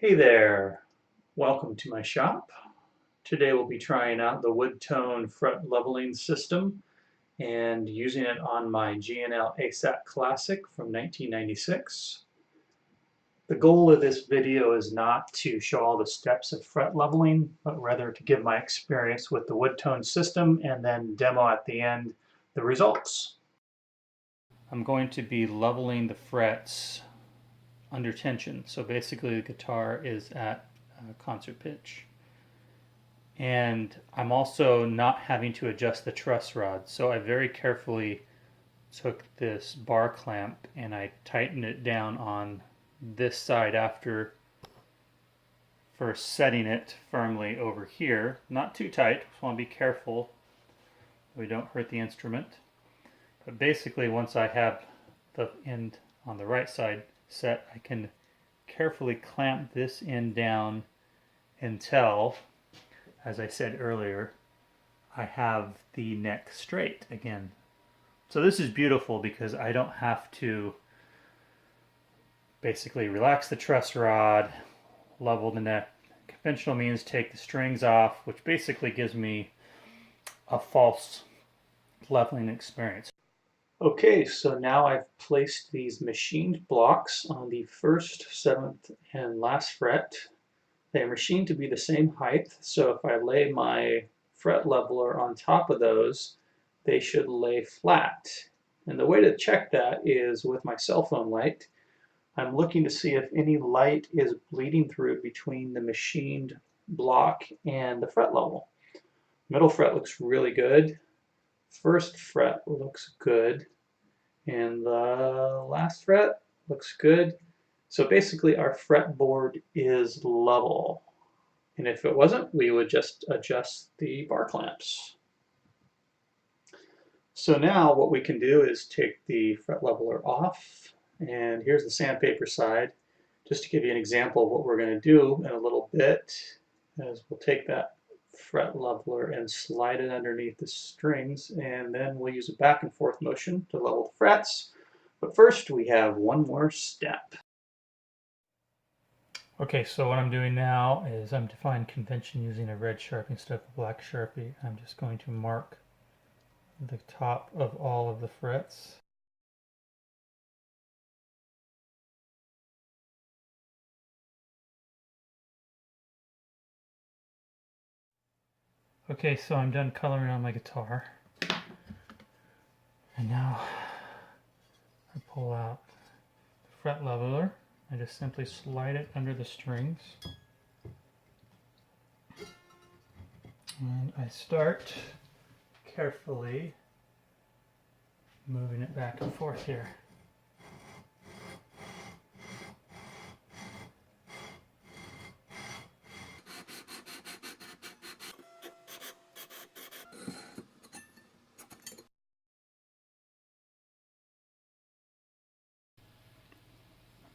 Hey there, welcome to my shop. Today we'll be trying out the Wudtone fret leveling system and using it on my G&L ASAT Classic from 1996. The goal of this video is not to show all the steps of fret leveling, but rather to give my experience with the Wudtone system and then demo at the end the results. I'm going to be leveling the frets under tension. So basically the guitar is at concert pitch. And I'm also not having to adjust the truss rod. So I very carefully took this bar clamp and I tightened it down on this side after first setting it firmly over here. Not too tight, just want to be careful we don't hurt the instrument. But basically once I have the end on the right side set, I can carefully clamp this end down until, as I said earlier, I have the neck straight again. So this is beautiful because I don't have to basically relax the truss rod, level the neck. Conventional means take the strings off, which basically gives me a false leveling experience. Okay, so now I've placed these machined blocks on the first, seventh, and last fret. They are machined to be the same height, so if I lay my fret leveler on top of those, they should lay flat. And the way to check that is with my cell phone light. I'm looking to see if any light is bleeding through between the machined block and the fret level. Middle fret looks really good. First fret looks good. And the last fret looks good. So basically our fretboard is level. And if it wasn't, we would just adjust the bar clamps. So now what we can do is take the fret leveler off, and here's the sandpaper side. Just to give you an example of what we're going to do in a little bit, is we'll take that fret leveler and slide it underneath the strings, and then we'll use a back and forth motion to level the frets. But first we have one more step. Okay, so what I'm doing now is I'm defying convention using a red Sharpie instead of a black Sharpie. I'm just going to mark the top of all of the frets. Okay, so I'm done coloring on my guitar. And now I pull out the fret leveler. I just simply slide it under the strings. And I start carefully moving it back and forth here.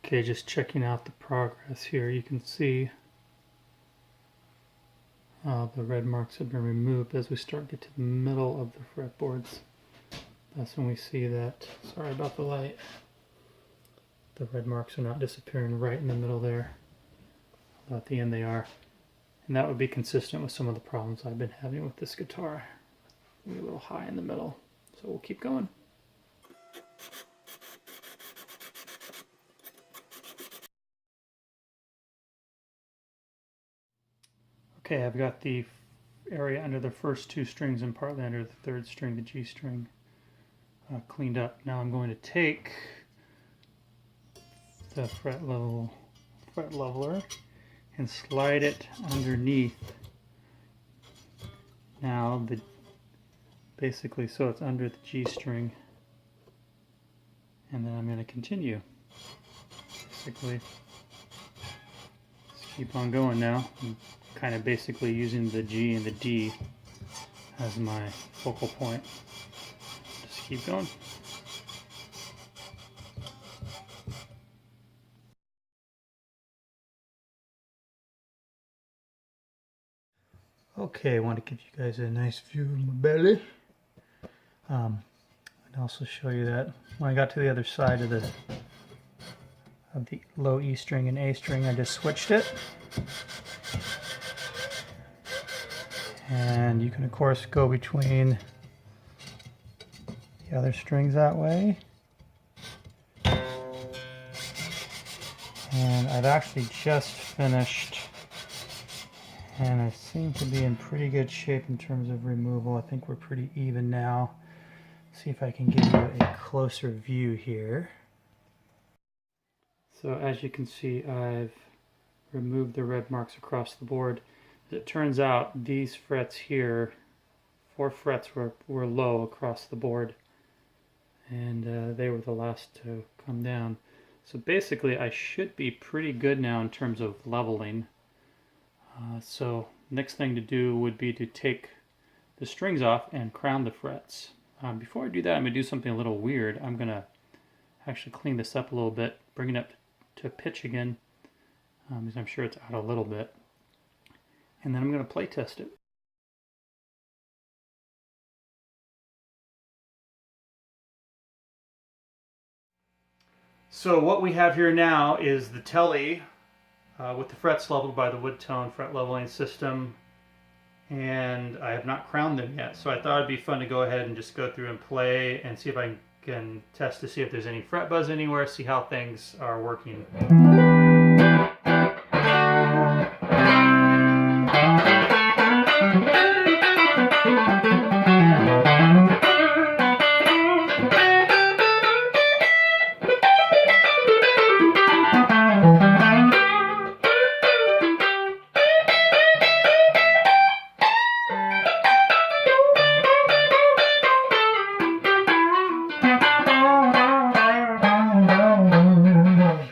Okay, just checking out the progress here. You can see the red marks have been removed as we start to get to the middle of the fretboards. That's when we see that, sorry about the light, the red marks are not disappearing right in the middle there. At the end they are. And that would be consistent with some of the problems I've been having with this guitar. Maybe a little high in the middle. So we'll keep going. Okay, I've got the area under the first two strings and partly under the third string, the G string, cleaned up. Now I'm going to take the fret leveler and slide it underneath. Now basically so it's under the G string, and then I'm going to continue. Basically, just keep on going now. I'm kind of basically using the G and the D as my focal point. Just keep going. Okay, I want to give you guys a nice view of my belly. And also show you that when I got to the other side of of the low E string and A string. I just switched it. And you can of course go between the other strings that way. And I've actually just finished, and I seem to be in pretty good shape in terms of removal. I think we're pretty even now. See if I can give you a closer view here. So as you can see, I've removed the red marks across the board. As it turns out, these frets here, 4 frets were low across the board, and they were the last to come down. So basically I should be pretty good now in terms of leveling. So next thing to do would be to take the strings off and crown the frets. Before I do that, I'm going to do something a little weird. I'm going to actually clean this up a little bit, bring it up to pitch again, because I'm sure it's out a little bit. And then I'm going to play test it. So what we have here now is the telly with the frets leveled by the Wudtone fret leveling system, and I have not crowned them yet. So I thought it'd be fun to go ahead and just go through and play and see if I can test to see if there's any fret buzz anywhere, see how things are working.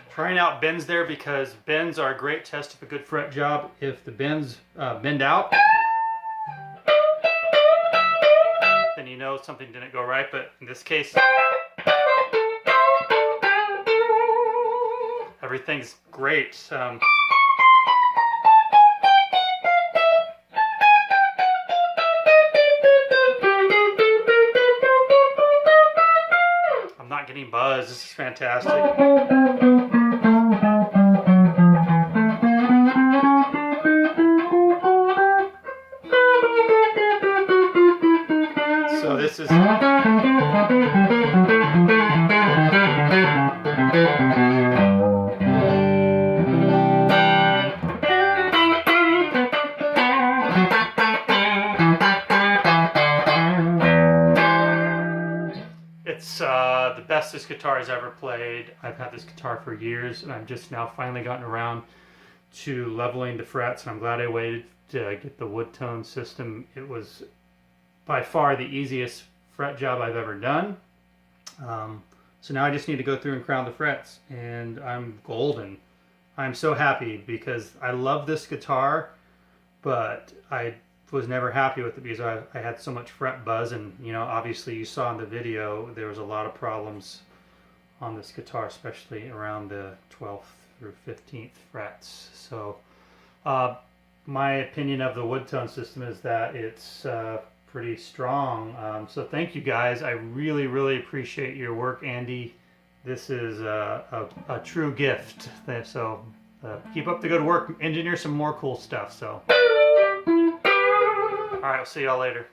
Trying out bends there because bends are a great test of a good fret job. If the bends bend out, then you know something didn't go right, but in this case, everything's great. I'm not getting buzz. This is fantastic. So this is it's the best this guitar has ever played. I've had this guitar for years, and I've just now finally gotten around to leveling the frets, and I'm glad I waited to get the Wudtone system. It was by far the easiest fret job I've ever done. So now I just need to go through and crown the frets, and I'm golden. I'm so happy because I love this guitar, but I was never happy with it because I had so much fret buzz, and you know, obviously you saw in the video there was a lot of problems on this guitar, especially around the 12th through 15th frets. So my opinion of the Wudtone system is that it's pretty strong. So thank you guys. I really appreciate your work, Andy. This is a true gift. So keep up the good work. Engineer some more cool stuff. So all right, we'll see y'all later.